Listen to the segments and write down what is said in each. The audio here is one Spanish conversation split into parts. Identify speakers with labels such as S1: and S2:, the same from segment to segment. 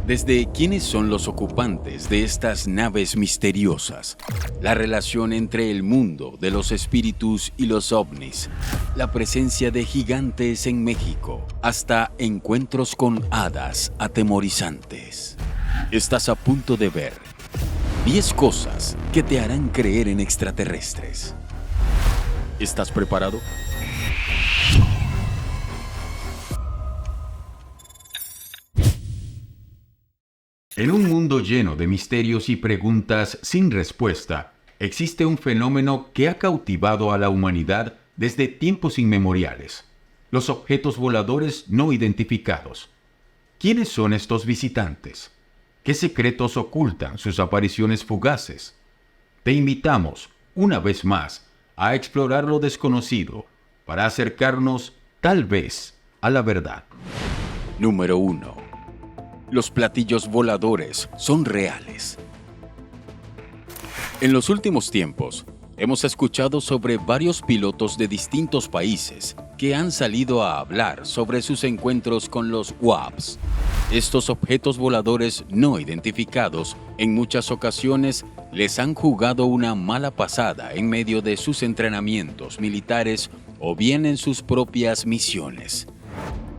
S1: Desde quiénes son los ocupantes de estas naves misteriosas, la relación entre el mundo de los espíritus y los ovnis, la presencia de gigantes en México, hasta encuentros con hadas atemorizantes. Estás a punto de ver 10 cosas que te harán creer en extraterrestres. ¿Estás preparado? En un mundo lleno de misterios y preguntas sin respuesta, existe un fenómeno que ha cautivado a la humanidad desde tiempos inmemoriales: los objetos voladores no identificados. ¿Quiénes son estos visitantes? ¿Qué secretos ocultan sus apariciones fugaces? Te invitamos, una vez más, a explorar lo desconocido para acercarnos, tal vez, a la verdad. Número 1. Los platillos voladores son reales. En los últimos tiempos, hemos escuchado sobre varios pilotos de distintos países que han salido a hablar sobre sus encuentros con los UAPs. Estos objetos voladores no identificados en muchas ocasiones les han jugado una mala pasada en medio de sus entrenamientos militares o bien en sus propias misiones.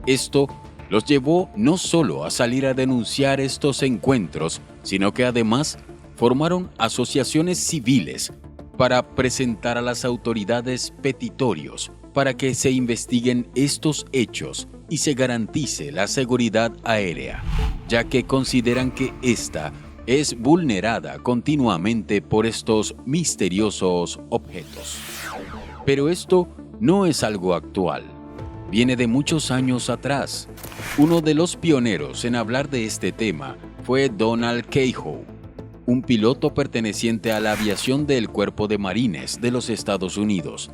S1: Esto los llevó no solo a salir a denunciar estos encuentros, sino que además formaron asociaciones civiles para presentar a las autoridades petitorios para que se investiguen estos hechos y se garantice la seguridad aérea, ya que consideran que esta es vulnerada continuamente por estos misteriosos objetos. Pero esto no es algo actual. Viene de muchos años atrás. Uno de los pioneros en hablar de este tema fue Donald Keyhoe, un piloto perteneciente a la aviación del Cuerpo de Marines de los Estados Unidos.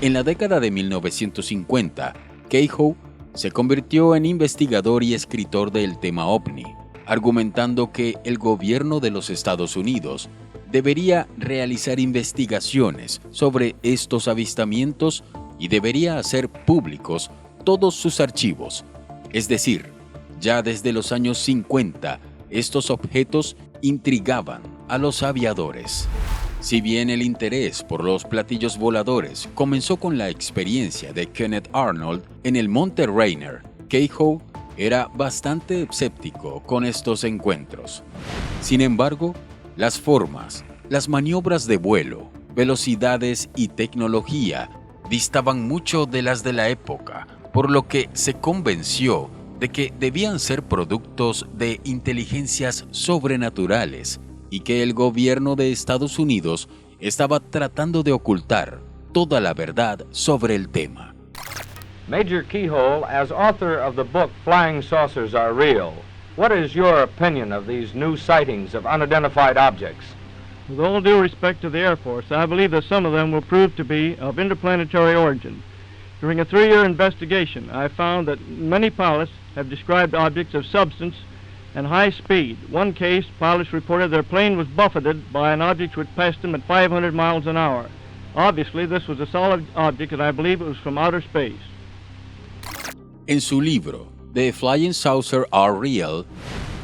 S1: En la década de 1950, Keyhoe se convirtió en investigador y escritor del tema OVNI, argumentando que el gobierno de los Estados Unidos debería realizar investigaciones sobre estos avistamientos y debería hacer públicos todos sus archivos. Es decir, ya desde los años 50, estos objetos intrigaban a los aviadores. Si bien el interés por los platillos voladores comenzó con la experiencia de Kenneth Arnold en el Monte Rainier, Keyhoe era bastante escéptico con estos encuentros. Sin embargo, las formas, las maniobras de vuelo, velocidades y tecnología distaban mucho de las de la época, por lo que se convenció de que debían ser productos de inteligencias sobrenaturales y que el gobierno de Estados Unidos estaba tratando de ocultar toda la verdad sobre el tema.
S2: Major Keyhoe, as author of the book Flying Saucers Are Real, what is your opinion of these new sightings of unidentified objects?
S3: With all due respect to the Air Force, I believe that some of them will prove to be of interplanetary origin. During a 3-year investigation, I found that many pilots have described objects of substance and high speed. One case, pilots reported their plane was buffeted by an object which passed them at 500 miles an hour. Obviously, this was a solid object, and I believe it was from outer space.
S1: En su libro, The Flying Saucers Are Real,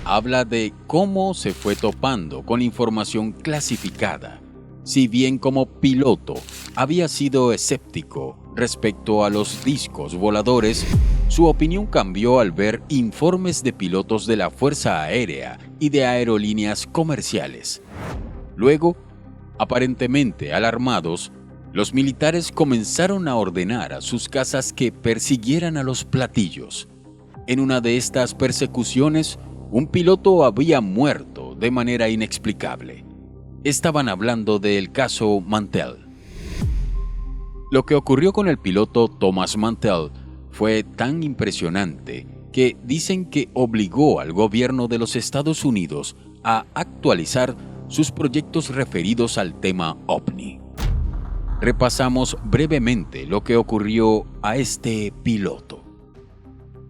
S1: habla de cómo se fue topando con información clasificada. Si bien como piloto había sido escéptico respecto a los discos voladores, su opinión cambió al ver informes de pilotos de la Fuerza Aérea y de aerolíneas comerciales. Luego, aparentemente alarmados, los militares comenzaron a ordenar a sus cazas que persiguieran a los platillos. En una de estas persecuciones, un piloto había muerto de manera inexplicable. Estaban hablando del caso Mantell. Lo que ocurrió con el piloto Thomas Mantell fue tan impresionante que dicen que obligó al gobierno de los Estados Unidos a actualizar sus proyectos referidos al tema OVNI. Repasamos brevemente lo que ocurrió a este piloto.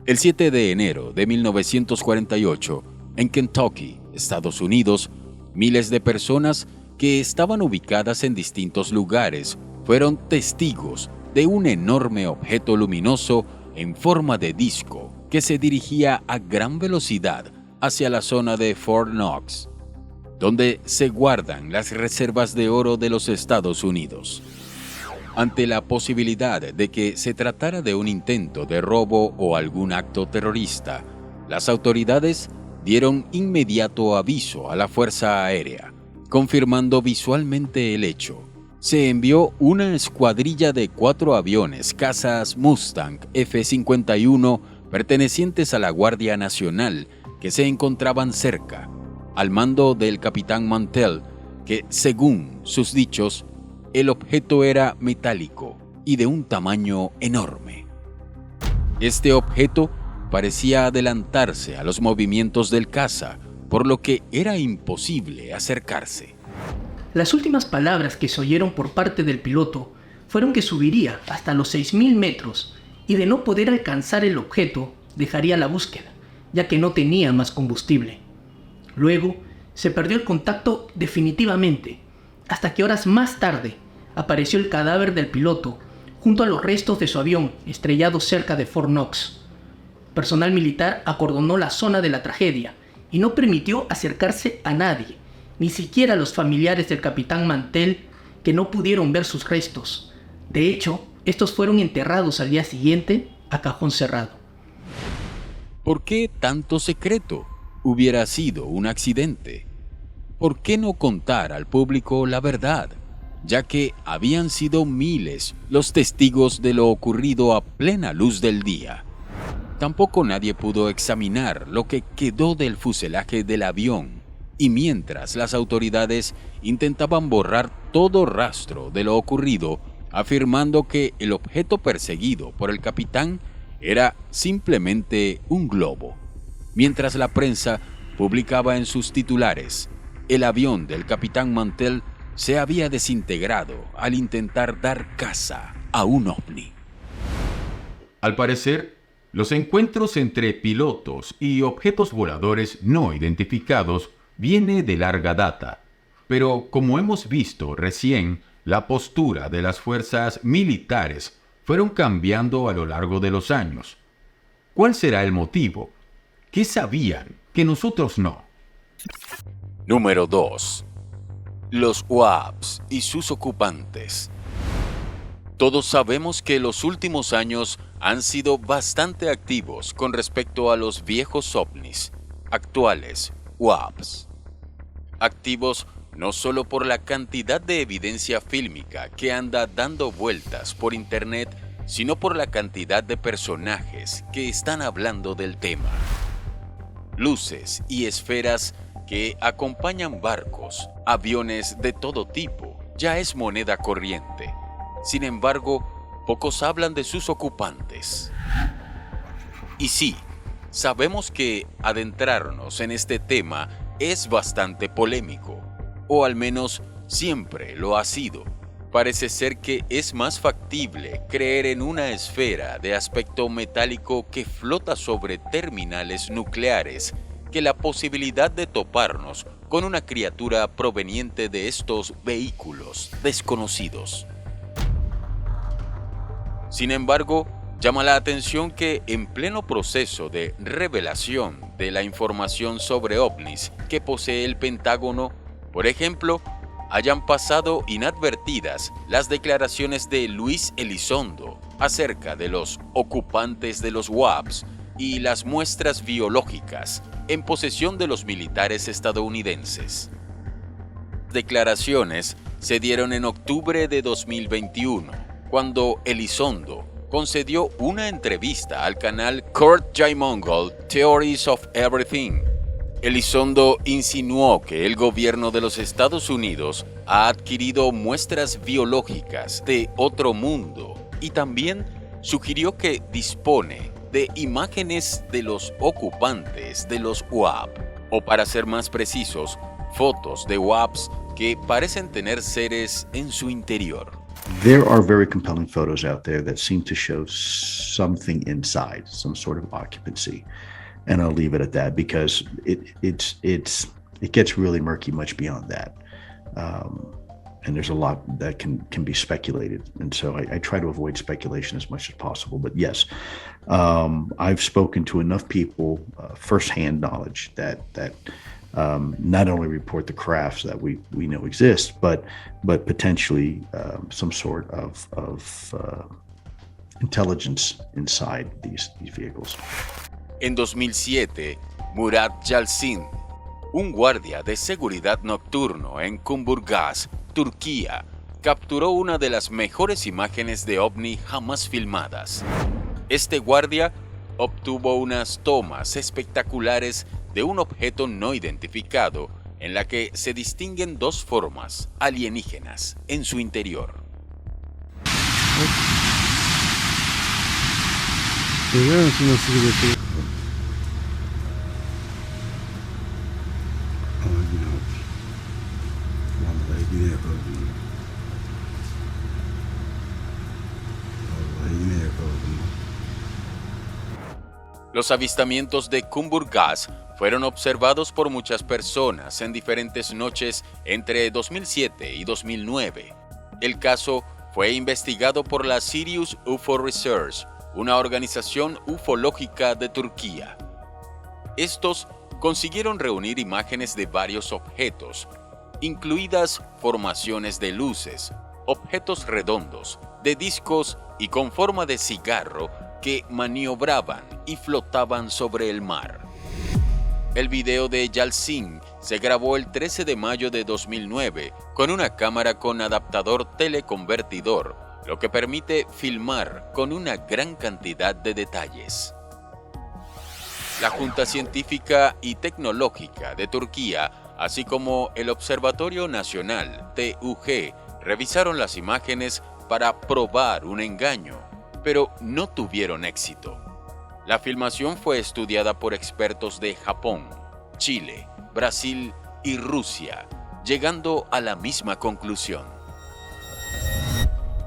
S1: El 7 de enero de 1948, en Kentucky, Estados Unidos, miles de personas que estaban ubicadas en distintos lugares fueron testigos de un enorme objeto luminoso en forma de disco que se dirigía a gran velocidad hacia la zona de Fort Knox, donde se guardan las reservas de oro de los Estados Unidos. Ante la posibilidad de que se tratara de un intento de robo o algún acto terrorista, las autoridades dieron inmediato aviso a la Fuerza Aérea, confirmando visualmente el hecho. Se envió una escuadrilla de 4 aviones cazas Mustang F-51 pertenecientes a la Guardia Nacional que se encontraban cerca, al mando del capitán Mantell, que, según sus dichos, el objeto era metálico y de un tamaño enorme. Este objeto parecía adelantarse a los movimientos del caza, por lo que era imposible acercarse.
S4: Las últimas palabras que se oyeron por parte del piloto fueron que subiría hasta los 6.000 metros y de no poder alcanzar el objeto, dejaría la búsqueda, ya que no tenía más combustible. Luego, se perdió el contacto definitivamente, hasta que horas más tarde apareció el cadáver del piloto junto a los restos de su avión estrellado cerca de Fort Knox. Personal militar acordonó la zona de la tragedia y no permitió acercarse a nadie, ni siquiera a los familiares del capitán Mantell, que no pudieron ver sus restos. De hecho, estos fueron enterrados al día siguiente a cajón cerrado.
S1: ¿Por qué tanto secreto? Hubiera sido un accidente. ¿Por qué no contar al público la verdad? Ya que habían sido miles los testigos de lo ocurrido a plena luz del día. Tampoco nadie pudo examinar lo que quedó del fuselaje del avión, y mientras las autoridades intentaban borrar todo rastro de lo ocurrido, afirmando que el objeto perseguido por el capitán era simplemente un globo. Mientras la prensa publicaba en sus titulares: el avión del capitán Mantell se había desintegrado al intentar dar caza a un ovni.
S5: Al parecer, los encuentros entre pilotos y objetos voladores no identificados viene de larga data, pero como hemos visto recién, la postura de las fuerzas militares fueron cambiando a lo largo de los años. ¿Cuál será el motivo? ¿Qué sabían que nosotros no?
S1: Número 2. Los UAPs y sus ocupantes. Todos sabemos que los últimos años han sido bastante activos con respecto a los viejos ovnis, actuales UAPs. Activos no solo por la cantidad de evidencia fílmica que anda dando vueltas por internet, sino por la cantidad de personajes que están hablando del tema. Luces y esferas que acompañan barcos, aviones de todo tipo, ya es moneda corriente. Sin embargo, pocos hablan de sus ocupantes. Y sí, sabemos que adentrarnos en este tema es bastante polémico, o al menos siempre lo ha sido. Parece ser que es más factible creer en una esfera de aspecto metálico que flota sobre terminales nucleares que la posibilidad de toparnos con una criatura proveniente de estos vehículos desconocidos. Sin embargo, llama la atención que en pleno proceso de revelación de la información sobre ovnis que posee el Pentágono, por ejemplo, hayan pasado inadvertidas las declaraciones de Luis Elizondo acerca de los ocupantes de los UAPs y las muestras biológicas en posesión de los militares estadounidenses. Declaraciones se dieron en octubre de 2021, cuando Elizondo concedió una entrevista al canal Kurt Jai-Mongol Theories of Everything. Elizondo insinuó que el gobierno de los Estados Unidos ha adquirido muestras biológicas de otro mundo y también sugirió que dispone de imágenes de los ocupantes de los UAP, o para ser más precisos, fotos de UAPs que parecen tener seres en su interior.
S6: There are very compelling photos out there that seem to show something inside, some sort of occupancy. And I'll leave it at that because it gets really murky much beyond that. and there's a lot that can be speculated. And so I try to avoid speculation as much as possible. But yes, I've spoken to enough people, firsthand knowledge that not only report the crafts that we know exist, but potentially some sort of intelligence inside these vehicles.
S1: En 2007, Murat Yalçin, un guardia de seguridad nocturno en Kumburgaz, Turquía, capturó una de las mejores imágenes de ovni jamás filmadas. Este guardia obtuvo unas tomas espectaculares de un objeto no identificado en la que se distinguen dos formas alienígenas en su interior. Los avistamientos de Kumburgaz fueron observados por muchas personas en diferentes noches entre 2007 y 2009. El caso fue investigado por la Sirius UFO Research, una organización ufológica de Turquía. Estos consiguieron reunir imágenes de varios objetos, incluidas formaciones de luces, objetos redondos, de discos y con forma de cigarro que maniobraban y flotaban sobre el mar. El video de Yalçin se grabó el 13 de mayo de 2009 con una cámara con adaptador teleconvertidor, lo que permite filmar con una gran cantidad de detalles. La Junta Científica y Tecnológica de Turquía, así como el Observatorio Nacional TUG, revisaron las imágenes para probar un engaño, pero no tuvieron éxito. La filmación fue estudiada por expertos de Japón, Chile, Brasil y Rusia, llegando a la misma conclusión.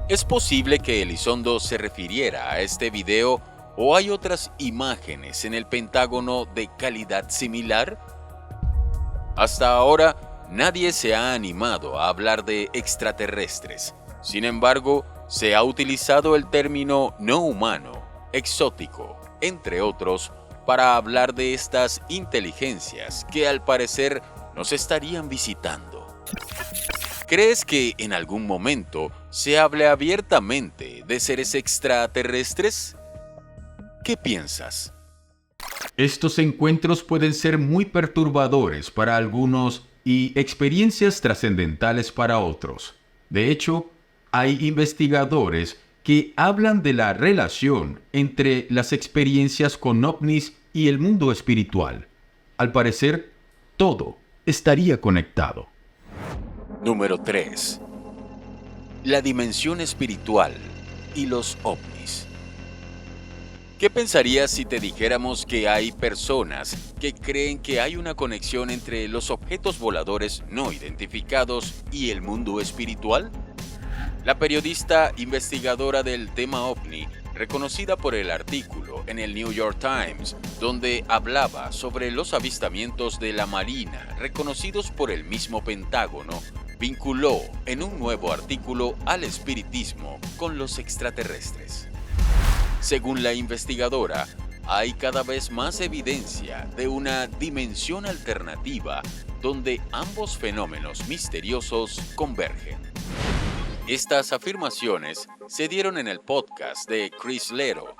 S1: ¿Es posible que Elizondo se refiriera a este video o hay otras imágenes en el Pentágono de calidad similar? Hasta ahora, nadie se ha animado a hablar de extraterrestres. Sin embargo, se ha utilizado el término no humano, exótico, entre otros, para hablar de estas inteligencias que al parecer nos estarían visitando. ¿Crees que en algún momento se hable abiertamente de seres extraterrestres? ¿Qué piensas?
S5: Estos encuentros pueden ser muy perturbadores para algunos y experiencias trascendentales para otros. De hecho, hay investigadores que hablan de la relación entre las experiencias con ovnis y el mundo espiritual. Al parecer, todo estaría conectado.
S1: Número 3. La dimensión espiritual y los ovnis. ¿Qué pensarías si te dijéramos que hay personas que creen que hay una conexión entre los objetos voladores no identificados y el mundo espiritual? La periodista investigadora del tema ovni, reconocida por el artículo en el New York Times, donde hablaba sobre los avistamientos de la Marina reconocidos por el mismo Pentágono, vinculó en un nuevo artículo al espiritismo con los extraterrestres. Según la investigadora, hay cada vez más evidencia de una dimensión alternativa donde ambos fenómenos misteriosos convergen. Estas afirmaciones se dieron en el podcast de Chris Lero,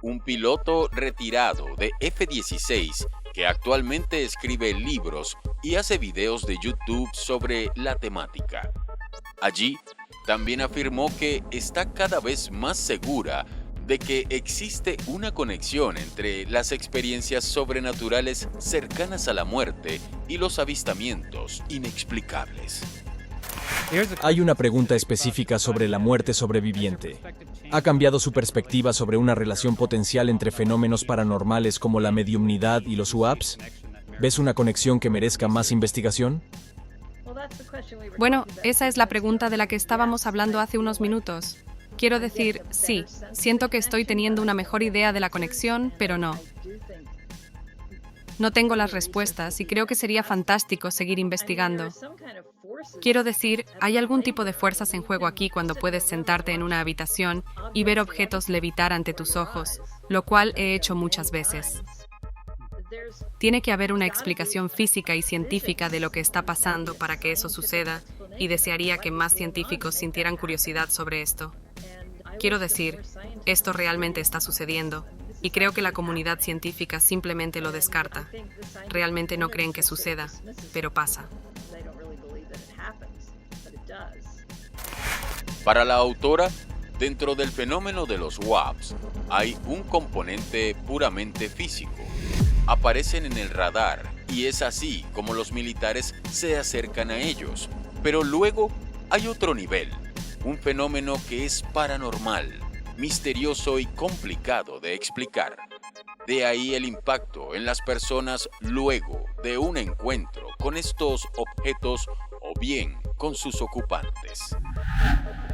S1: un piloto retirado de F-16 que actualmente escribe libros y hace videos de YouTube sobre la temática. Allí, también afirmó que está cada vez más segura de que existe una conexión entre las experiencias sobrenaturales cercanas a la muerte y los avistamientos inexplicables.
S7: Hay una pregunta específica sobre la muerte sobreviviente. ¿Ha cambiado su perspectiva sobre una relación potencial entre fenómenos paranormales como la mediumnidad y los UAPs? ¿Ves una conexión que merezca más investigación?
S8: Bueno, esa es la pregunta de la que estábamos hablando hace unos minutos. Quiero decir, sí, siento que estoy teniendo una mejor idea de la conexión, pero no. No tengo las respuestas y creo que sería fantástico seguir investigando. Quiero decir, hay algún tipo de fuerzas en juego aquí cuando puedes sentarte en una habitación y ver objetos levitar ante tus ojos, lo cual he hecho muchas veces. Tiene que haber una explicación física y científica de lo que está pasando para que eso suceda, y desearía que más científicos sintieran curiosidad sobre esto. Quiero decir, esto realmente está sucediendo, y creo que la comunidad científica simplemente lo descarta. Realmente no creen que suceda, pero pasa.
S1: Para la autora, dentro del fenómeno de los WAPs hay un componente puramente físico. Aparecen en el radar y es así como los militares se acercan a ellos. Pero luego hay otro nivel, un fenómeno que es paranormal, misterioso y complicado de explicar. De ahí el impacto en las personas luego de un encuentro con estos objetos o bien con sus ocupantes.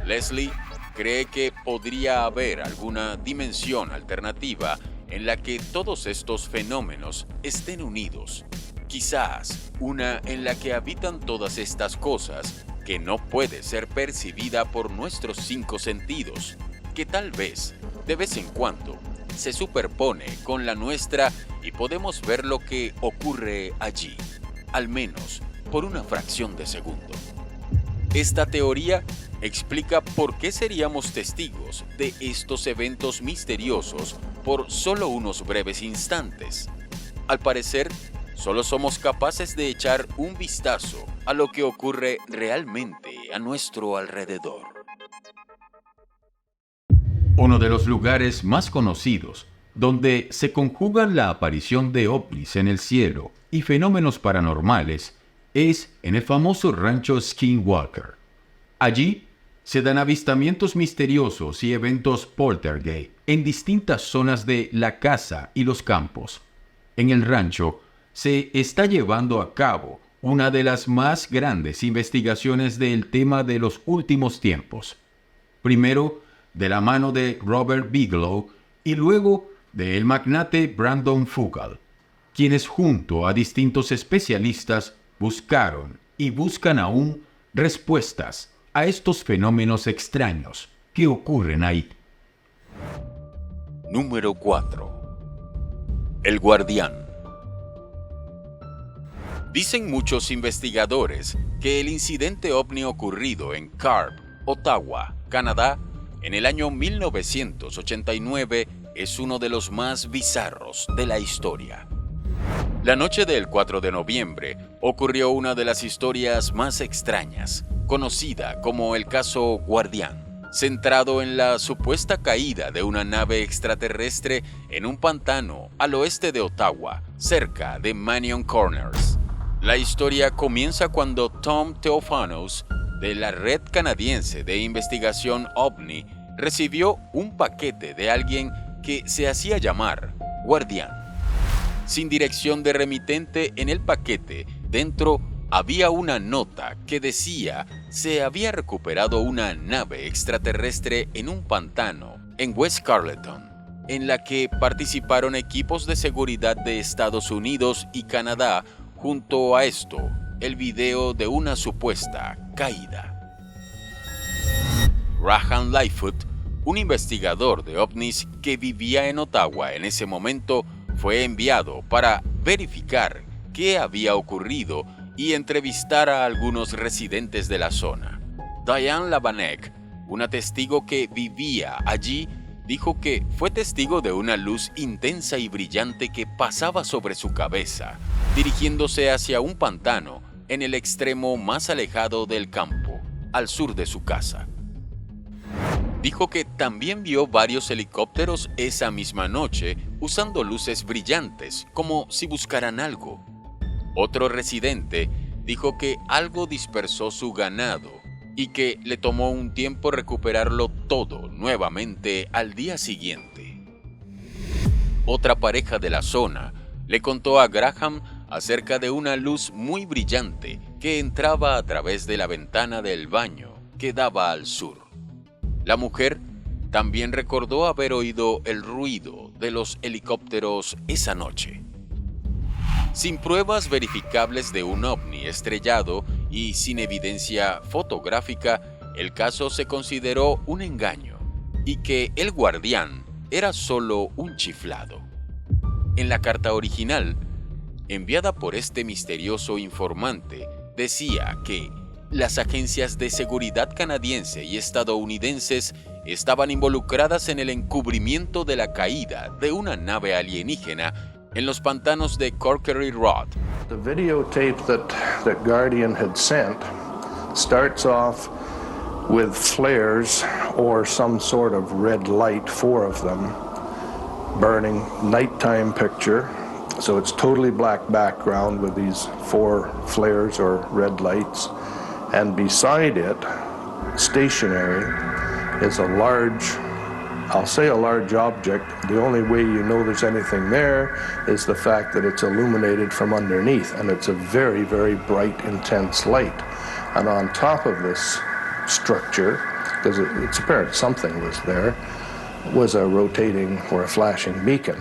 S1: Leslie cree que podría haber alguna dimensión alternativa en la que todos estos fenómenos estén unidos. Quizás una en la que habitan todas estas cosas que no puede ser percibida por nuestros 5 sentidos, que tal vez, de vez en cuando, se superpone con la nuestra y podemos ver lo que ocurre allí, al menos por una fracción de segundo. Esta teoría explica por qué seríamos testigos de estos eventos misteriosos por solo unos breves instantes. Al parecer, solo somos capaces de echar un vistazo a lo que ocurre realmente a nuestro alrededor.
S5: Uno de los lugares más conocidos donde se conjugan la aparición de ovnis en el cielo y fenómenos paranormales es en el famoso rancho Skinwalker. Allí se dan avistamientos misteriosos y eventos poltergeist en distintas zonas de la casa y los campos. En el rancho se está llevando a cabo una de las más grandes investigaciones del tema de los últimos tiempos. Primero, de la mano de Robert Bigelow y luego del magnate Brandon Fugal, quienes junto a distintos especialistas buscaron y buscan aún respuestas a estos fenómenos extraños que ocurren ahí.
S1: Número 4. El Guardián. Dicen muchos investigadores que el incidente ovni ocurrido en Carp, Ottawa, Canadá, en el año 1989 es uno de los más bizarros de la historia. La noche del 4 de noviembre ocurrió una de las historias más extrañas, conocida como el caso Guardián, centrado en la supuesta caída de una nave extraterrestre en un pantano al oeste de Ottawa, cerca de Manion Corners. La historia comienza cuando Tom Theophanos, de la Red Canadiense de Investigación OVNI, recibió un paquete de alguien que se hacía llamar Guardián. Sin dirección de remitente en el paquete, dentro había una nota que decía se había recuperado una nave extraterrestre en un pantano en West Carleton, en la que participaron equipos de seguridad de Estados Unidos y Canadá. Junto a esto, el video de una supuesta caída. Graham Lightfoot, un investigador de ovnis que vivía en Ottawa en ese momento, fue enviado para verificar qué había ocurrido y entrevistar a algunos residentes de la zona. Diane Labanek, una testigo que vivía allí, dijo que fue testigo de una luz intensa y brillante que pasaba sobre su cabeza, dirigiéndose hacia un pantano en el extremo más alejado del campo, al sur de su casa. Dijo que también vio varios helicópteros esa misma noche usando luces brillantes, como si buscaran algo. Otro residente dijo que algo dispersó su ganado y que le tomó un tiempo recuperarlo todo nuevamente al día siguiente. Otra pareja de la zona le contó a Graham acerca de una luz muy brillante que entraba a través de la ventana del baño que daba al sur. La mujer también recordó haber oído el ruido de los helicópteros esa noche. Sin pruebas verificables de un ovni estrellado y sin evidencia fotográfica, el caso se consideró un engaño y que el guardián era solo un chiflado. En la carta original, enviada por este misterioso informante, decía que las agencias de seguridad canadiense y estadounidenses estaban involucradas en el encubrimiento de la caída de una nave alienígena en los pantanos de Corkery Road.
S9: The videotape that Guardian had sent starts off with flares or some sort of red light, 4 of them, burning, nighttime picture. So it's totally black background with these 4 flares or red lights. And beside it, stationary, is a large, I'll say a large object. The only way you know there's anything there is the fact that it's illuminated from underneath, and it's a very, very bright, intense light. And on top of this structure, because it's apparent something was there, was a rotating or a flashing beacon.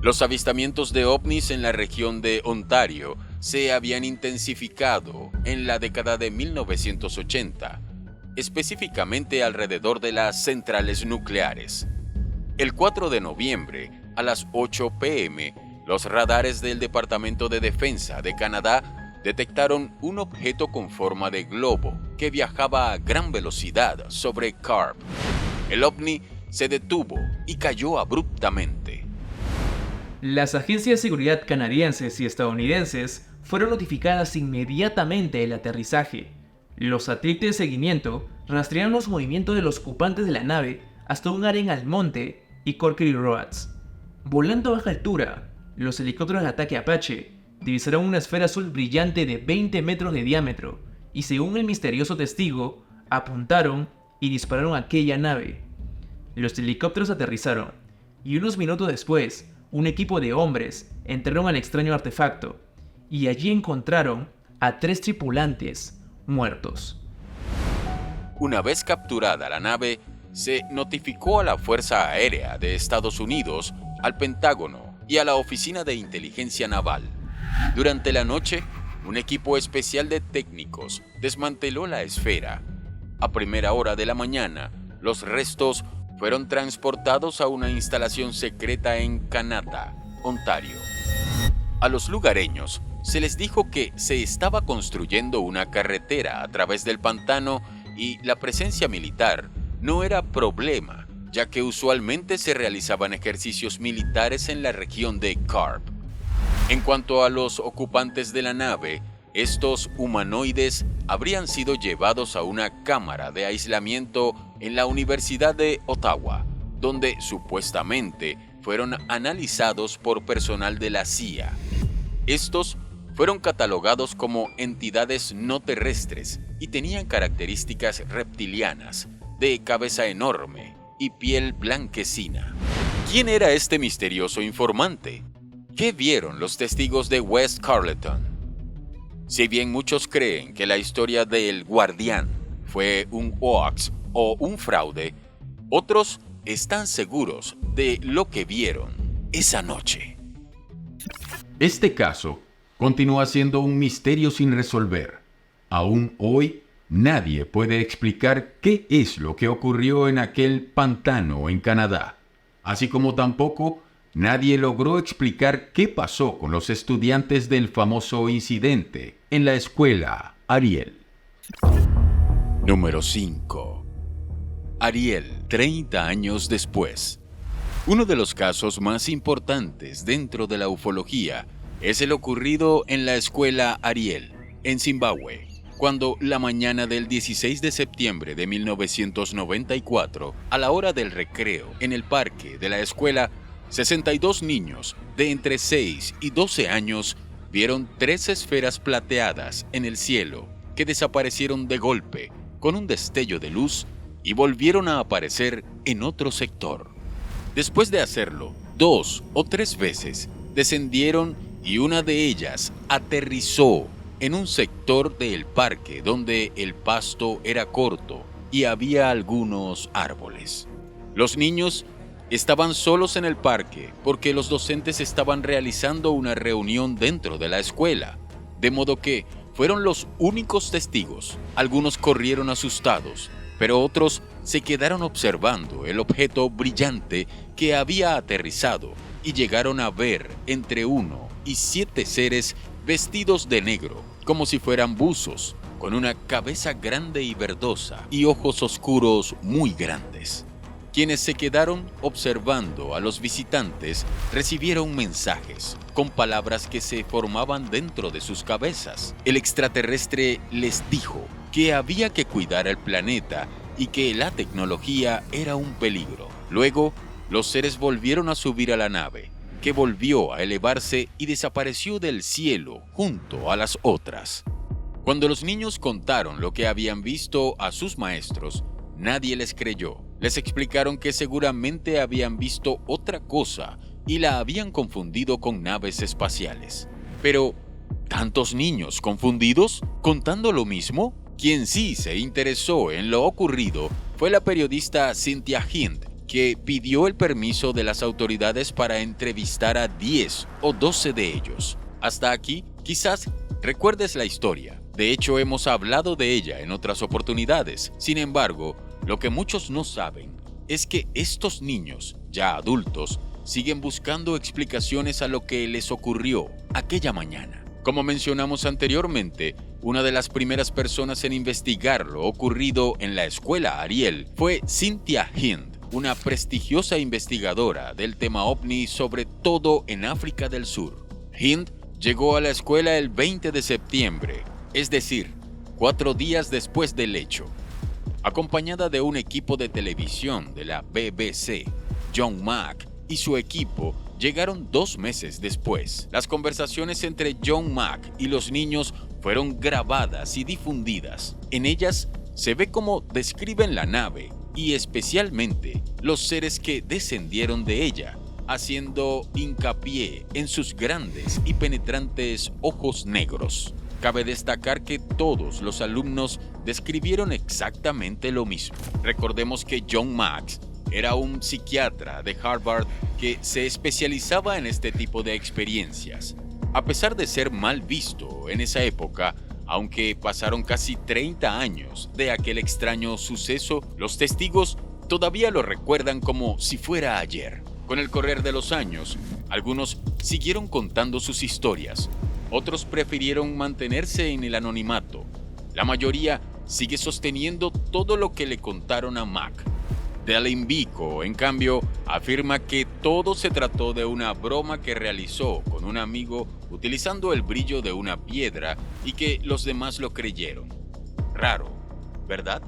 S1: Los avistamientos de ovnis en la región de Ontario se habían intensificado en la década de 1980, específicamente alrededor de las centrales nucleares. El 4 de noviembre, a las 8 p.m., los radares del Departamento de Defensa de Canadá detectaron un objeto con forma de globo que viajaba a gran velocidad sobre Carp. El ovni se detuvo y cayó abruptamente.
S10: Las agencias de seguridad canadienses y estadounidenses fueron notificadas inmediatamente del aterrizaje. Los satélites de seguimiento rastrearon los movimientos de los ocupantes de la nave hasta un área en Almonte y Corkery Roads. Volando a baja altura, los helicópteros de ataque Apache divisaron una esfera azul brillante de 20 metros de diámetro y, según el misterioso testigo, apuntaron y dispararon a aquella nave. Los helicópteros aterrizaron y unos minutos después, un equipo de hombres entraron al extraño artefacto y allí encontraron a 3 tripulantes muertos.
S1: Una vez capturada la nave, se notificó a la Fuerza Aérea de Estados Unidos, al Pentágono y a la Oficina de Inteligencia Naval. Durante la noche, un equipo especial de técnicos desmanteló la esfera. A primera hora de la mañana, los restos fueron transportados a una instalación secreta en Kanata, Ontario. A los lugareños se les dijo que se estaba construyendo una carretera a través del pantano y la presencia militar no era problema, ya que usualmente se realizaban ejercicios militares en la región de Carp. En cuanto a los ocupantes de la nave, estos humanoides habrían sido llevados a una cámara de aislamiento en la Universidad de Ottawa, donde supuestamente fueron analizados por personal de la CIA. Estos fueron catalogados como entidades no terrestres y tenían características reptilianas, de cabeza enorme y piel blanquecina. ¿Quién era este misterioso informante? ¿Qué vieron los testigos de West Carleton? Si bien muchos creen que la historia del Guardián fue un hoax o un fraude, otros están seguros de lo que vieron esa noche.
S5: Este caso continúa siendo un misterio sin resolver. Aún hoy, nadie puede explicar qué es lo que ocurrió en aquel pantano en Canadá, así como tampoco nadie logró explicar qué pasó con los estudiantes del famoso incidente en la escuela Ariel.
S1: Número 5. Ariel, 30 años después. Uno de los casos más importantes dentro de la ufología es el ocurrido en la escuela Ariel, en Zimbabue, cuando la mañana del 16 de septiembre de 1994, a la hora del recreo en el parque de la escuela, 62 niños de entre 6 y 12 años vieron 3 esferas plateadas en el cielo que desaparecieron de golpe con un destello de luz y volvieron a aparecer en otro sector. Después de hacerlo 2 o 3 veces, descendieron y una de ellas aterrizó en un sector del parque donde el pasto era corto y había algunos árboles. Los niños Estaban solos en el parque porque los docentes estaban realizando una reunión dentro de la escuela, de modo que fueron los únicos testigos. Algunos corrieron asustados, pero otros se quedaron observando el objeto brillante que había aterrizado y llegaron a ver entre 1 y 7 seres vestidos de negro, como si fueran buzos, con una cabeza grande y verdosa y ojos oscuros muy grandes. Quienes se quedaron observando a los visitantes recibieron mensajes con palabras que se formaban dentro de sus cabezas. El extraterrestre les dijo que había que cuidar el planeta y que la tecnología era un peligro. Luego, los seres volvieron a subir a la nave, que volvió a elevarse y desapareció del cielo junto a las otras. Cuando los niños contaron lo que habían visto a sus maestros, nadie les creyó. Les explicaron que seguramente habían visto otra cosa y la habían confundido con naves espaciales. Pero, ¿tantos niños confundidos contando lo mismo? Quien sí se interesó en lo ocurrido fue la periodista Cynthia Hind, que pidió el permiso de las autoridades para entrevistar a 10 o 12 de ellos. Hasta aquí, quizás recuerdes la historia. De hecho, hemos hablado de ella en otras oportunidades. Sin embargo, lo que muchos no saben es que estos niños, ya adultos, siguen buscando explicaciones a lo que les ocurrió aquella mañana. Como mencionamos anteriormente, una de las primeras personas en investigar lo ocurrido en la escuela Ariel fue Cynthia Hind, una prestigiosa investigadora del tema ovni, sobre todo en África del Sur. Hind llegó a la escuela el 20 de septiembre, es decir, 4 días después del hecho. Acompañada de un equipo de televisión de la BBC, John Mack y su equipo llegaron 2 meses después. Las conversaciones entre John Mack y los niños fueron grabadas y difundidas. En ellas se ve cómo describen la nave y especialmente los seres que descendieron de ella, haciendo hincapié en sus grandes y penetrantes ojos negros. Cabe destacar que todos los alumnos describieron exactamente lo mismo. Recordemos que John Mack era un psiquiatra de Harvard que se especializaba en este tipo de experiencias. A pesar de ser mal visto en esa época, aunque pasaron casi 30 años de aquel extraño suceso, los testigos todavía lo recuerdan como si fuera ayer. Con el correr de los años, algunos siguieron contando sus historias. Otros prefirieron mantenerse en el anonimato. La mayoría sigue sosteniendo todo lo que le contaron a Mack. Delin Biko, en cambio, afirma que todo se trató de una broma que realizó con un amigo utilizando el brillo de una piedra y que los demás lo creyeron. Raro, ¿verdad?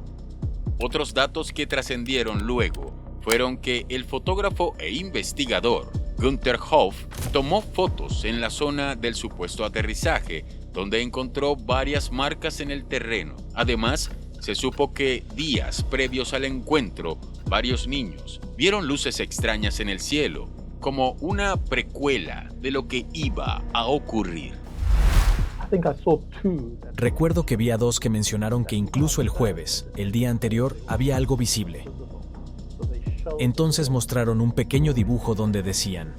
S1: Otros datos que trascendieron luego fueron que el fotógrafo e investigador Gunther Hoff tomó fotos en la zona del supuesto aterrizaje, donde encontró varias marcas en el terreno. Además, se supo que días previos al encuentro, varios niños vieron luces extrañas en el cielo, como una precuela de lo que iba a ocurrir.
S7: Recuerdo que vi a 2 que mencionaron que incluso el jueves, el día anterior, había algo visible. Entonces mostraron un pequeño dibujo donde decían: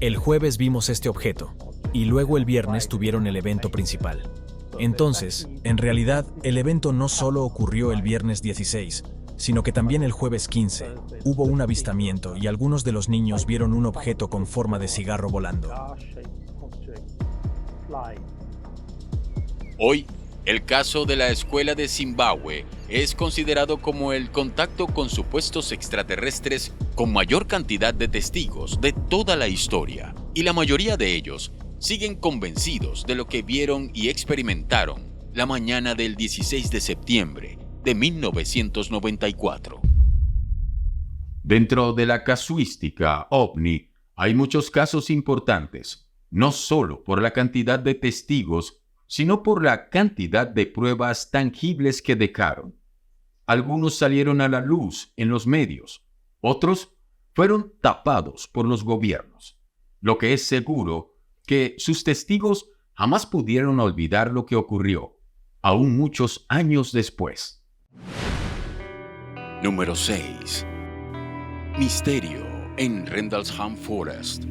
S7: el jueves vimos este objeto, y luego el viernes tuvieron el evento principal. Entonces, en realidad, el evento no solo ocurrió el viernes 16, sino que también el jueves 15 hubo un avistamiento y algunos de los niños vieron un objeto con forma de cigarro volando.
S1: Hoy, el caso de la escuela de Zimbabue es considerado como el contacto con supuestos extraterrestres con mayor cantidad de testigos de toda la historia, y la mayoría de ellos siguen convencidos de lo que vieron y experimentaron la mañana del 16 de septiembre de 1994.
S5: Dentro de la casuística ovni hay muchos casos importantes, no solo por la cantidad de testigos, sino por la cantidad de pruebas tangibles que dejaron. Algunos salieron a la luz en los medios, otros fueron tapados por los gobiernos. Lo que es seguro que sus testigos jamás pudieron olvidar lo que ocurrió, aún muchos años después.
S1: Número 6. Misterio en Rendlesham Forest.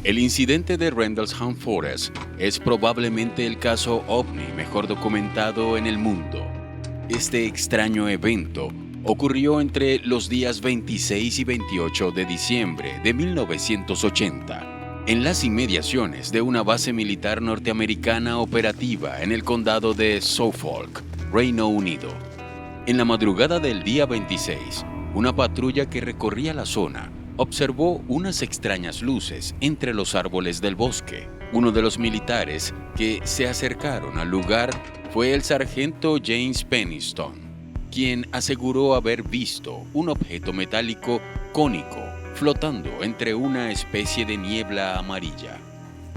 S1: El incidente de Rendlesham Forest es probablemente el caso ovni mejor documentado en el mundo. Este extraño evento ocurrió entre los días 26 y 28 de diciembre de 1980, en las inmediaciones de una base militar norteamericana operativa en el condado de Suffolk, Reino Unido. En la madrugada del día 26, una patrulla que recorría la zona observó unas extrañas luces entre los árboles del bosque. Uno de los militares que se acercaron al lugar fue el sargento James Peniston, quien aseguró haber visto un objeto metálico cónico flotando entre una especie de niebla amarilla.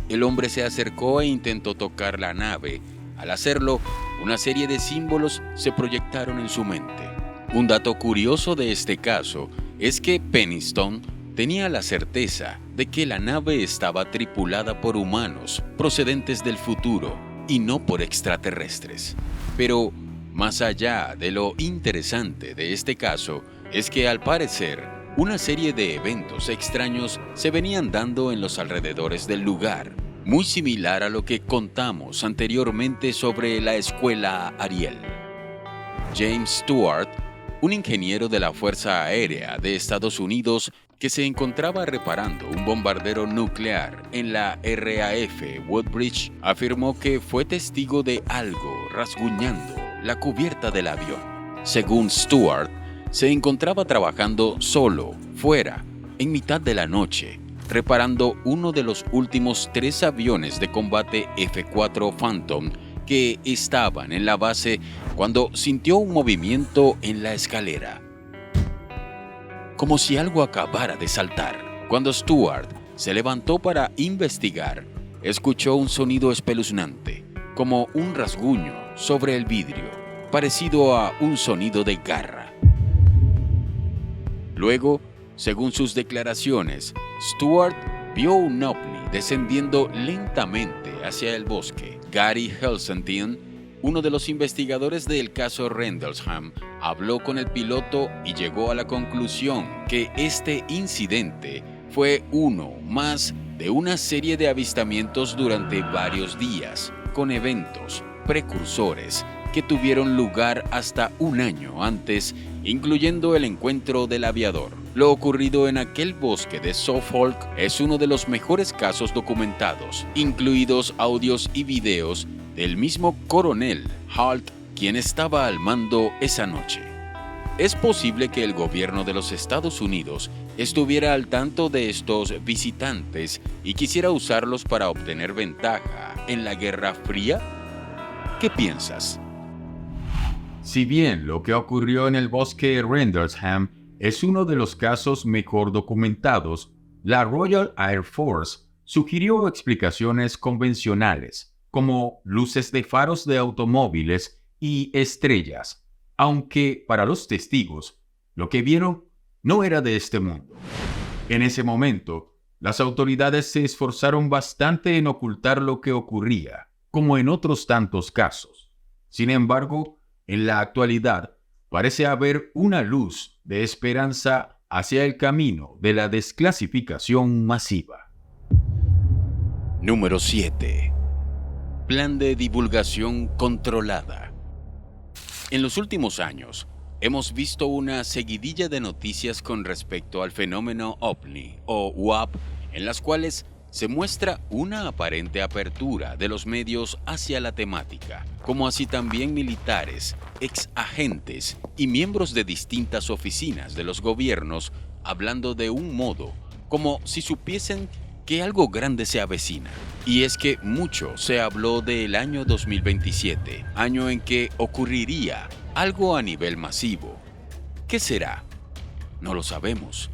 S1: El hombre se acercó e intentó tocar la nave. Al hacerlo, una serie de símbolos se proyectaron en su mente. Un dato curioso de este caso es que Peniston tenía la certeza de que la nave estaba tripulada por humanos procedentes del futuro y no por extraterrestres. Pero más allá de lo interesante de este caso es que al parecer una serie de eventos extraños se venían dando en los alrededores del lugar, muy similar a lo que contamos anteriormente sobre la escuela Ariel. James Stewart, un ingeniero de la Fuerza Aérea de Estados Unidos que se encontraba reparando un bombardero nuclear en la RAF Woodbridge, afirmó que fue testigo de algo rasguñando la cubierta del avión. Según Stewart, se encontraba trabajando solo, fuera, en mitad de la noche, reparando uno de los últimos 3 aviones de combate F-4 Phantom que estaban en la base cuando sintió un movimiento en la escalera, como si algo acabara de saltar. Cuando Stewart se levantó para investigar, escuchó un sonido espeluznante, como un rasguño sobre el vidrio, parecido a un sonido de garra. Luego, según sus declaraciones, Stewart vio un ovni descendiendo lentamente hacia el bosque. Gary Helsentin, uno de los investigadores del caso Rendlesham, habló con el piloto y llegó a la conclusión que este incidente fue uno más de una serie de avistamientos durante varios días, con eventos precursores que tuvieron lugar hasta un año antes, incluyendo el encuentro del aviador. Lo ocurrido en aquel bosque de Suffolk es uno de los mejores casos documentados, incluidos audios y videos del mismo coronel Halt, quien estaba al mando esa noche. Es posible que el gobierno de los Estados Unidos estuviera al tanto de estos visitantes y quisiera usarlos para obtener ventaja en la Guerra Fría. ¿Qué piensas?
S5: Si bien lo que ocurrió en el bosque Rendlesham es uno de los casos mejor documentados, la Royal Air Force sugirió explicaciones convencionales, como luces de faros de automóviles y estrellas, aunque para los testigos, lo que vieron no era de este mundo. En ese momento, las autoridades se esforzaron bastante en ocultar lo que ocurría, como en otros tantos casos. Sin embargo, en la actualidad, parece haber una luz de esperanza hacia el camino de la desclasificación masiva.
S1: Número 7. Plan de divulgación controlada. En los últimos años, hemos visto una seguidilla de noticias con respecto al fenómeno OVNI o UAP, en las cuales se muestra una aparente apertura de los medios hacia la temática, como así también militares, exagentes y miembros de distintas oficinas de los gobiernos hablando de un modo como si supiesen que algo grande se avecina. Y es que mucho se habló del año 2027, año en que ocurriría algo a nivel masivo. ¿Qué será? No lo sabemos.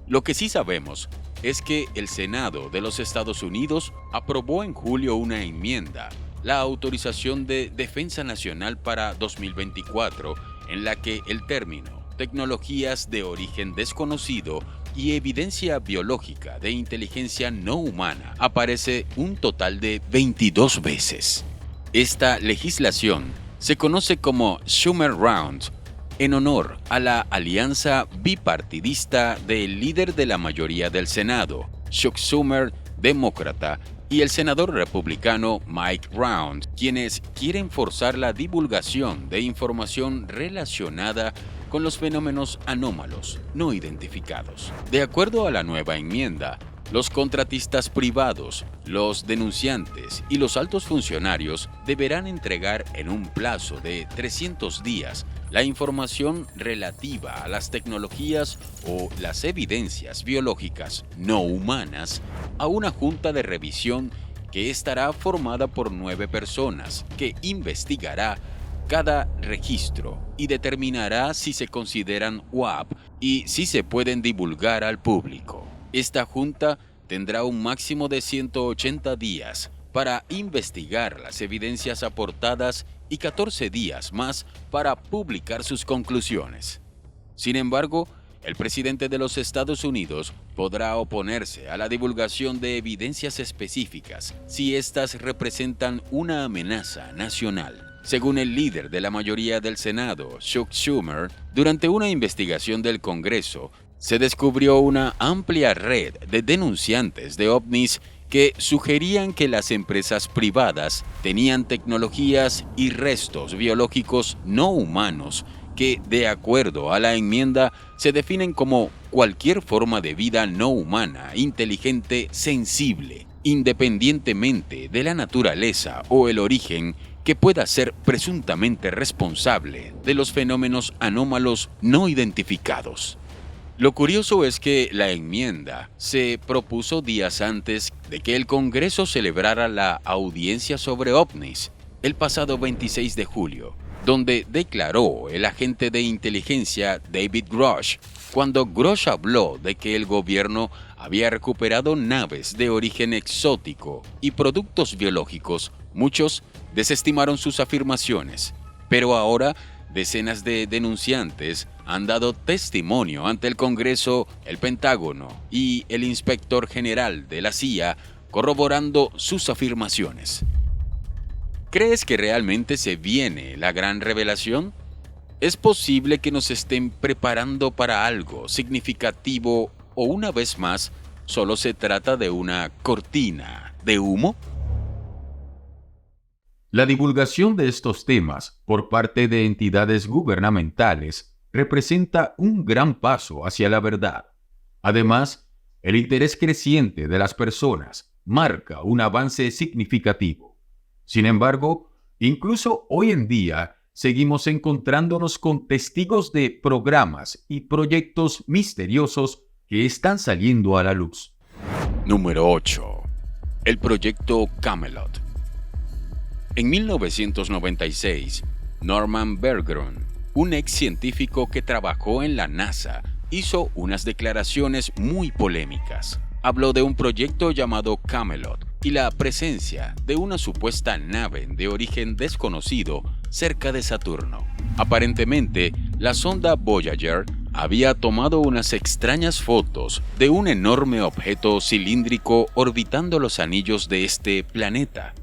S1: Lo que sí sabemos es que el Senado de los Estados Unidos aprobó en julio una enmienda, la autorización de Defensa Nacional para 2024, en la que el término tecnologías de origen desconocido y evidencia biológica de inteligencia no humana aparece un total de 22 veces. Esta legislación se conoce como Schumer Round en honor a la alianza bipartidista del líder de la mayoría del Senado, Chuck Schumer, demócrata, y el senador republicano Mike Round, quienes quieren forzar la divulgación de información relacionada con los fenómenos anómalos no identificados. De acuerdo a la nueva enmienda, los contratistas privados, los denunciantes y los altos funcionarios deberán entregar en un plazo de 300 días la información relativa a las tecnologías o las evidencias biológicas no humanas a una junta de revisión que estará formada por 9 personas que investigará cada registro y determinará si se consideran UAP y si se pueden divulgar al público. Esta junta tendrá un máximo de 180 días para investigar las evidencias aportadas y 14 días más para publicar sus conclusiones. Sin embargo, el presidente de los Estados Unidos podrá oponerse a la divulgación de evidencias específicas si éstas representan una amenaza nacional. Según el líder de la mayoría del Senado, Chuck Schumer, durante una investigación del Congreso, se descubrió una amplia red de denunciantes de ovnis que sugerían que las empresas privadas tenían tecnologías y restos biológicos no humanos que, de acuerdo a la enmienda, se definen como cualquier forma de vida no humana, inteligente, sensible, independientemente de la naturaleza o el origen, que pueda ser presuntamente responsable de los fenómenos anómalos no identificados. Lo curioso es que la enmienda se propuso días antes de que el Congreso celebrara la audiencia sobre ovnis el pasado 26 de julio, donde declaró el agente de inteligencia David Grush, cuando Grush habló de que el gobierno había recuperado naves de origen exótico y productos biológicos. Muchos desestimaron sus afirmaciones, pero ahora decenas de denunciantes han dado testimonio ante el Congreso, el Pentágono y el Inspector General de la CIA, corroborando sus afirmaciones. ¿Crees que realmente se viene la gran revelación? ¿Es posible que nos estén preparando para algo significativo o, una vez más, solo se trata de una cortina de humo?
S5: La divulgación de estos temas por parte de entidades gubernamentales representa un gran paso hacia la verdad. Además, el interés creciente de las personas marca un avance significativo. Sin embargo, incluso hoy en día seguimos encontrándonos con testigos de programas y proyectos misteriosos que están saliendo a la luz.
S1: Número 8. El proyecto Camelot. En 1996, Norman Berggren, un ex científico que trabajó en la NASA, hizo unas declaraciones muy polémicas. Habló de un proyecto llamado Camelot y la presencia de una supuesta nave de origen desconocido cerca de Saturno. Aparentemente, la sonda Voyager había tomado unas extrañas fotos de un enorme objeto cilíndrico orbitando los anillos de este planeta.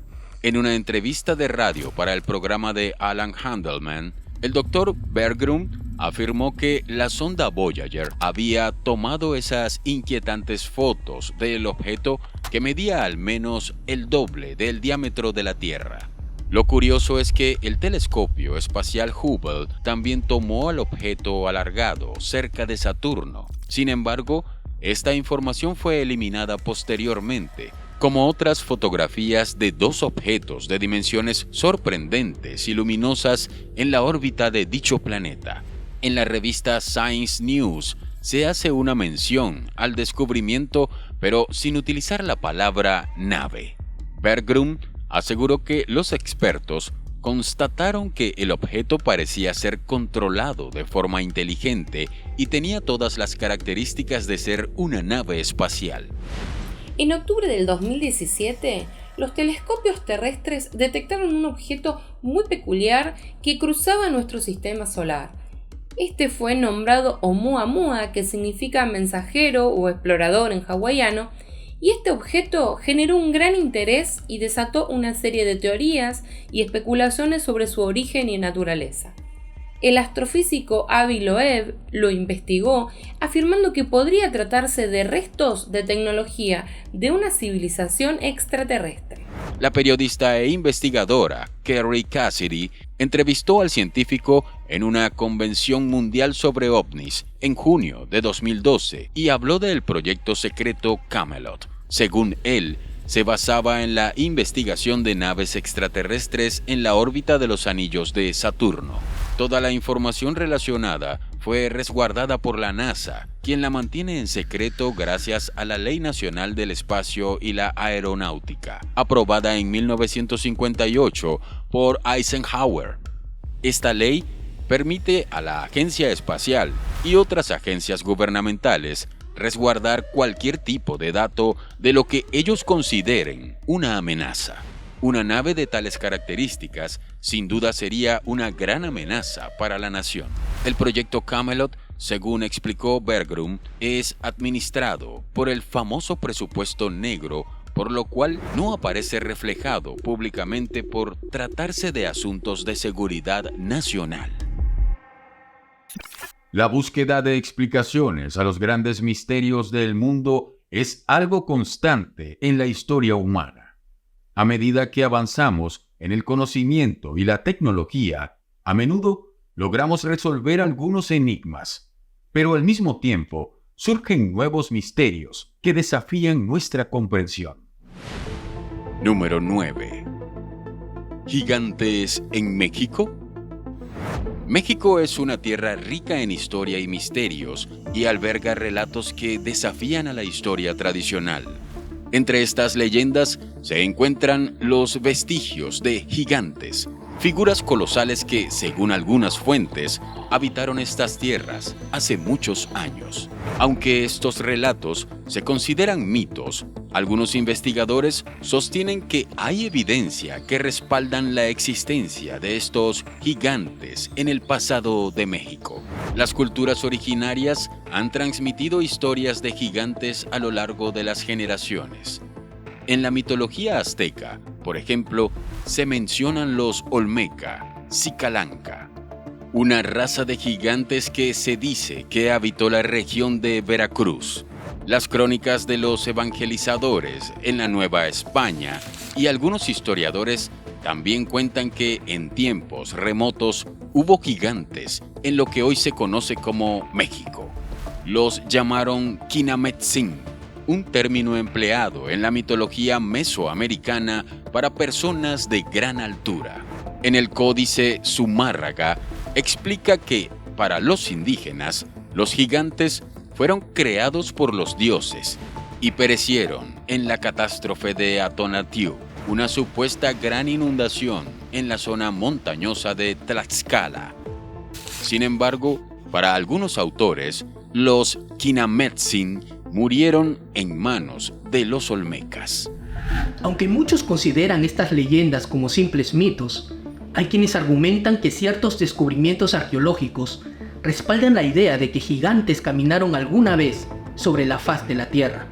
S1: En una entrevista de radio para el programa de Alan Handelman, el Dr. Berggren afirmó que la sonda Voyager había tomado esas inquietantes fotos del objeto que medía al menos el doble del diámetro de la Tierra. Lo curioso es que el telescopio espacial Hubble también tomó al objeto alargado cerca de Saturno. Sin embargo, esta información fue eliminada posteriormente, como otras fotografías de dos objetos de dimensiones sorprendentes y luminosas en la órbita de dicho planeta. En la revista Science News se hace una mención al descubrimiento, pero sin utilizar la palabra nave. Berggren aseguró que los expertos constataron que el objeto parecía ser controlado de forma inteligente y tenía todas las características de ser una nave espacial.
S11: En octubre del 2017, los telescopios terrestres detectaron un objeto muy peculiar que cruzaba nuestro sistema solar. Este fue nombrado Oumuamua, que significa mensajero o explorador en hawaiano, y este objeto generó un gran interés y desató una serie de teorías y especulaciones sobre su origen y naturaleza. El astrofísico Avi Loeb lo investigó, afirmando que podría tratarse de restos de tecnología de una civilización extraterrestre.
S1: La periodista e investigadora Kerry Cassidy entrevistó al científico en una convención mundial sobre ovnis en junio de 2012 y habló del proyecto secreto Camelot. Según él, se basaba en la investigación de naves extraterrestres en la órbita de los anillos de Saturno. Toda la información relacionada fue resguardada por la NASA, quien la mantiene en secreto gracias a la Ley Nacional del Espacio y la Aeronáutica, aprobada en 1958 por Eisenhower. Esta ley permite a la Agencia Espacial y otras agencias gubernamentales resguardar cualquier tipo de dato de lo que ellos consideren una amenaza. Una nave de tales características sin duda sería una gran amenaza para la nación. El proyecto Camelot, según explicó Bergrum, es administrado por el famoso presupuesto negro, por lo cual no aparece reflejado públicamente por tratarse de asuntos de seguridad nacional.
S5: La búsqueda de explicaciones a los grandes misterios del mundo es algo constante en la historia humana. A medida que avanzamos en el conocimiento y la tecnología, a menudo logramos resolver algunos enigmas, pero al mismo tiempo surgen nuevos misterios que desafían nuestra comprensión.
S1: Número 9. ¿Gigantes en México? México es una tierra rica en historia y misterios y alberga relatos que desafían a la historia tradicional. Entre estas leyendas se encuentran los vestigios de gigantes, figuras colosales que, según algunas fuentes, habitaron estas tierras hace muchos años. Aunque estos relatos se consideran mitos, algunos investigadores sostienen que hay evidencia que respaldan la existencia de estos gigantes en el pasado de México. Las culturas originarias han transmitido historias de gigantes a lo largo de las generaciones. En la mitología azteca, por ejemplo, se mencionan los Olmeca, Xicalanca, una raza de gigantes que se dice que habitó la región de Veracruz. Las crónicas de los evangelizadores en la Nueva España y algunos historiadores también cuentan que en tiempos remotos hubo gigantes en lo que hoy se conoce como México. Los llamaron Quinametzin, un término empleado en la mitología mesoamericana para personas de gran altura. En el Códice Zumárraga explica que, para los indígenas, los gigantes fueron creados por los dioses y perecieron en la catástrofe de Atonatiu, una supuesta gran inundación en la zona montañosa de Tlaxcala. Sin embargo, para algunos autores, los Quinametzin murieron en manos de los olmecas.
S4: Aunque muchos consideran estas leyendas como simples mitos, hay quienes argumentan que ciertos descubrimientos arqueológicos respaldan la idea de que gigantes caminaron alguna vez sobre la faz de la Tierra.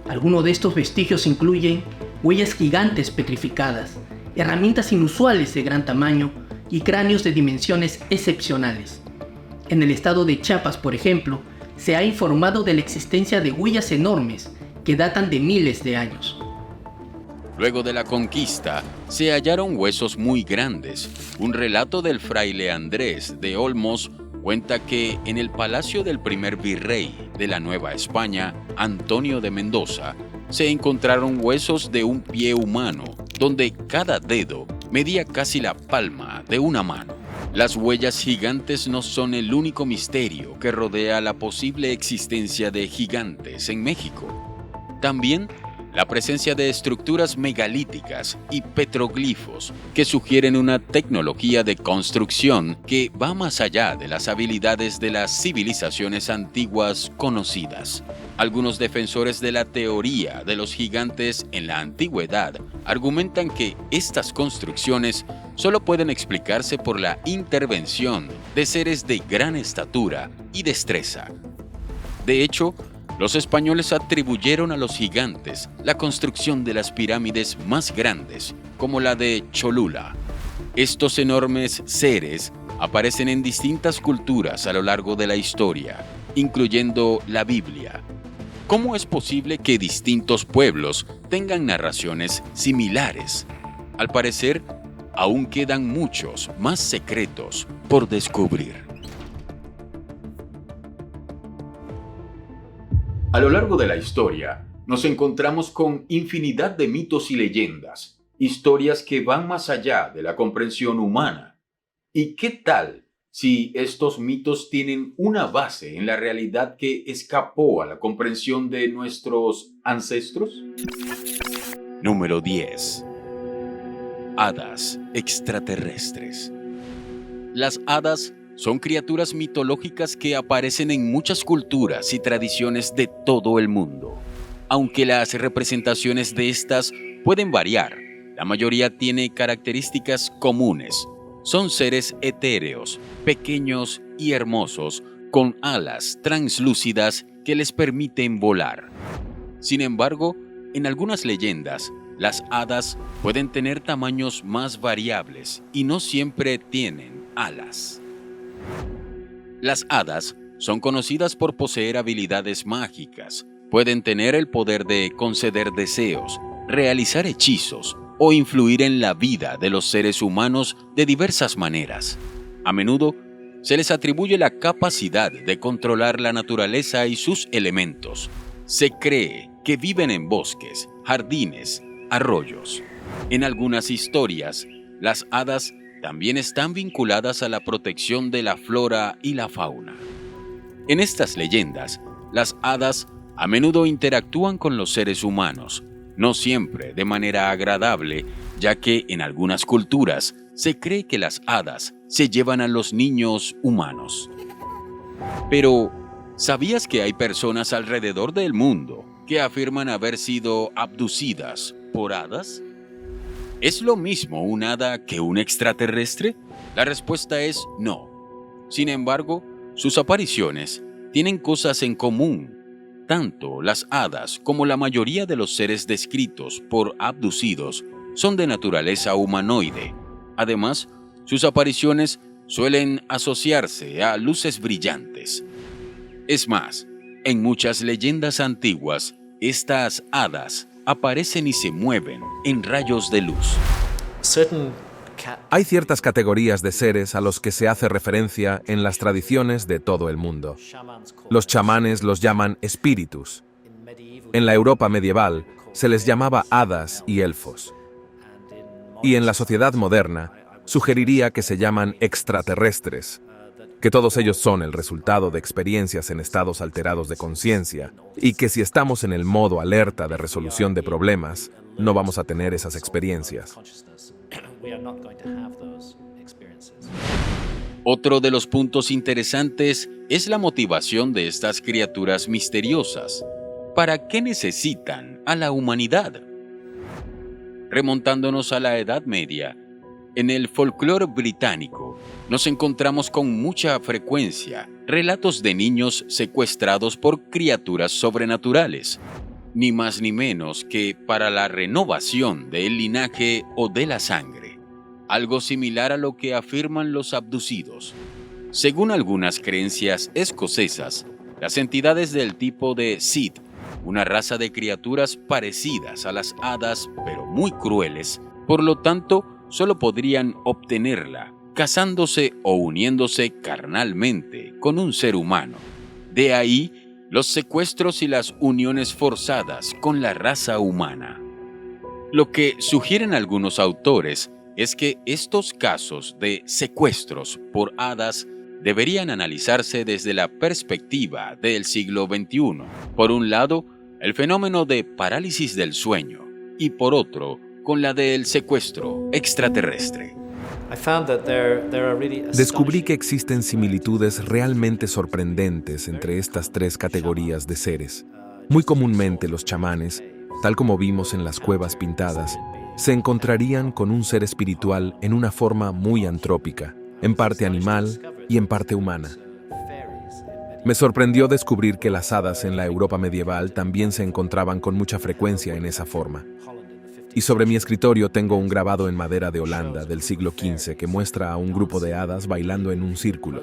S4: Algunos de estos vestigios incluyen huellas gigantes petrificadas, herramientas inusuales de gran tamaño y cráneos de dimensiones excepcionales. En el estado de Chiapas, por ejemplo, se ha informado de la existencia de huellas enormes que datan de miles de años.
S1: Luego de la conquista, se hallaron huesos muy grandes. Un relato del fraile Andrés de Olmos cuenta que en el palacio del primer virrey de la Nueva España, Antonio de Mendoza, se encontraron huesos de un pie humano, donde cada dedo medía casi la palma de una mano. Las huellas gigantes no son el único misterio que rodea la posible existencia de gigantes en México. También la presencia de estructuras megalíticas y petroglifos que sugieren una tecnología de construcción que va más allá de las habilidades de las civilizaciones antiguas conocidas. Algunos defensores de la teoría de los gigantes en la antigüedad argumentan que estas construcciones solo pueden explicarse por la intervención de seres de gran estatura y destreza. De hecho, los españoles atribuyeron a los gigantes la construcción de las pirámides más grandes, como la de Cholula, Estos enormes seres aparecen en distintas culturas a lo largo de la historia, incluyendo la Biblia. ¿Cómo es posible que distintos pueblos tengan narraciones similares? Al parecer, aún quedan muchos más secretos por descubrir. A lo largo de la historia, nos encontramos con infinidad de mitos y leyendas, historias que van más allá de la comprensión humana. ¿Y qué tal si estos mitos tienen una base en la realidad que escapó a la comprensión de nuestros ancestros? Número 10. Hadas extraterrestres. Las hadas son criaturas mitológicas que aparecen en muchas culturas y tradiciones de todo el mundo. Aunque las representaciones de estas pueden variar, la mayoría tiene características comunes. Son seres etéreos, pequeños y hermosos, con alas translúcidas que les permiten volar. Sin embargo, en algunas leyendas, las hadas pueden tener tamaños más variables y no siempre tienen alas. Las hadas son conocidas por poseer habilidades mágicas. Pueden tener el poder de conceder deseos, realizar hechizos o influir en la vida de los seres humanos de diversas maneras. A menudo, se les atribuye la capacidad de controlar la naturaleza y sus elementos. Se cree que viven en bosques, jardines, arroyos. En algunas historias, las hadas también están vinculadas a la protección de la flora y la fauna. En estas leyendas, las hadas a menudo interactúan con los seres humanos, no siempre de manera agradable, ya que en algunas culturas se cree que las hadas se llevan a los niños humanos. Pero, ¿sabías que hay personas alrededor del mundo que afirman haber sido abducidas por hadas? ¿Es lo mismo un hada que un extraterrestre? La respuesta es no. Sin embargo, sus apariciones tienen cosas en común. Tanto las hadas como la mayoría de los seres descritos por abducidos son de naturaleza humanoide. Además, sus apariciones suelen asociarse a luces brillantes. Es más, en muchas leyendas antiguas, estas hadas aparecen y se mueven en rayos de luz.
S12: Hay ciertas categorías de seres a los que se hace referencia en las tradiciones de todo el mundo. Los chamanes los llaman espíritus. En la Europa medieval se les llamaba hadas y elfos. Y en la sociedad moderna sugeriría que se llaman extraterrestres, que todos ellos son el resultado de experiencias en estados alterados de conciencia y que si estamos en el modo alerta de resolución de problemas, no vamos a tener esas experiencias.
S1: Otro de los puntos interesantes es la motivación de estas criaturas misteriosas. ¿Para qué necesitan a la humanidad? Remontándonos a la Edad Media, en el folclore británico nos encontramos con mucha frecuencia relatos de niños secuestrados por criaturas sobrenaturales, ni más ni menos que para la renovación del linaje o de la sangre, algo similar a lo que afirman los abducidos. Según algunas creencias escocesas, las entidades del tipo de Sith, una raza de criaturas parecidas a las hadas pero muy crueles, por lo tanto, solo podrían obtenerla casándose o uniéndose carnalmente con un ser humano. De ahí los secuestros y las uniones forzadas con la raza humana. Lo que sugieren algunos autores es que estos casos de secuestros por hadas deberían analizarse desde la perspectiva del siglo XXI. Por un lado, el fenómeno de parálisis del sueño y por otro, con la del secuestro extraterrestre.
S12: Descubrí que existen similitudes realmente sorprendentes entre estas tres categorías de seres. Muy comúnmente los chamanes, tal como vimos en las cuevas pintadas, se encontrarían con un ser espiritual en una forma muy antrópica, en parte animal y en parte humana. Me sorprendió descubrir que las hadas en la Europa medieval también se encontraban con mucha frecuencia en esa forma. Y sobre mi escritorio tengo un grabado en madera de Holanda del siglo XV que muestra a un grupo de hadas bailando en un círculo.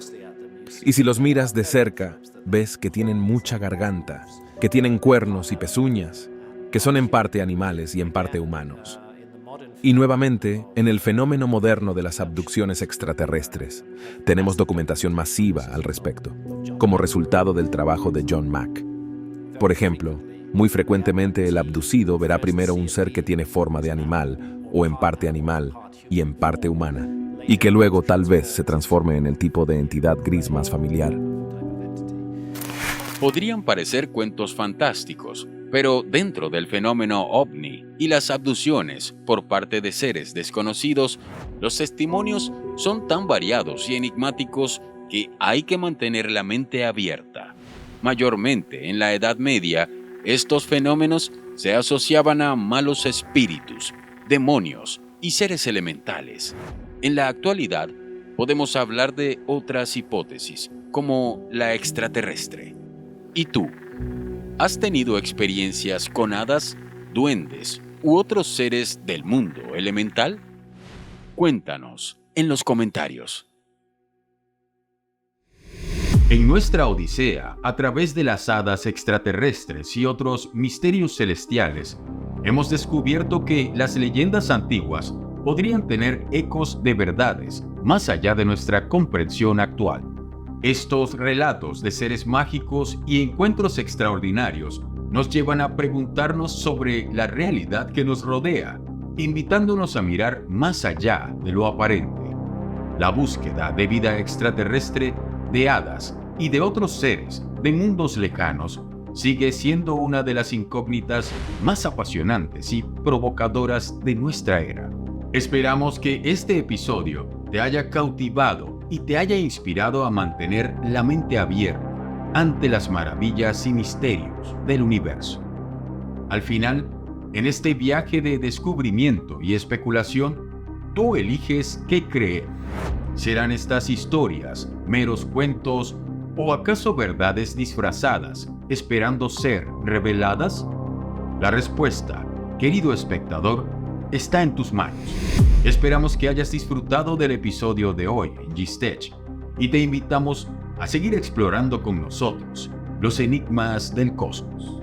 S12: Y si los miras de cerca, ves que tienen mucha garganta, que tienen cuernos y pezuñas, que son en parte animales y en parte humanos. Y nuevamente, en el fenómeno moderno de las abducciones extraterrestres, tenemos documentación masiva al respecto, como resultado del trabajo de John Mack. Por ejemplo, muy frecuentemente el abducido verá primero un ser que tiene forma de animal, o en parte animal y en parte humana, y que luego tal vez se transforme en el tipo de entidad gris más familiar.
S1: Podrían parecer cuentos fantásticos, pero dentro del fenómeno ovni y las abducciones por parte de seres desconocidos, los testimonios son tan variados y enigmáticos que hay que mantener la mente abierta. Mayormente en la Edad Media, estos fenómenos se asociaban a malos espíritus, demonios y seres elementales. En la actualidad, podemos hablar de otras hipótesis, como la extraterrestre. ¿Y tú? ¿Has tenido experiencias con hadas, duendes u otros seres del mundo elemental? Cuéntanos en los comentarios.
S5: En nuestra odisea, a través de las hadas extraterrestres y otros misterios celestiales, hemos descubierto que las leyendas antiguas podrían tener ecos de verdades más allá de nuestra comprensión actual. Estos relatos de seres mágicos y encuentros extraordinarios nos llevan a preguntarnos sobre la realidad que nos rodea, invitándonos a mirar más allá de lo aparente. La búsqueda de vida extraterrestre, de hadas y de otros seres de mundos lejanos sigue siendo una de las incógnitas más apasionantes y provocadoras de nuestra era. Esperamos que este episodio te haya cautivado y te haya inspirado a mantener la mente abierta ante las maravillas y misterios del universo. Al final, en este viaje de descubrimiento y especulación, tú eliges qué creer. ¿Serán estas historias meros cuentos o acaso verdades disfrazadas esperando ser reveladas? La respuesta, querido espectador, está en tus manos. Esperamos que hayas disfrutado del episodio de hoy en GSTech y te invitamos a seguir explorando con nosotros los enigmas del cosmos.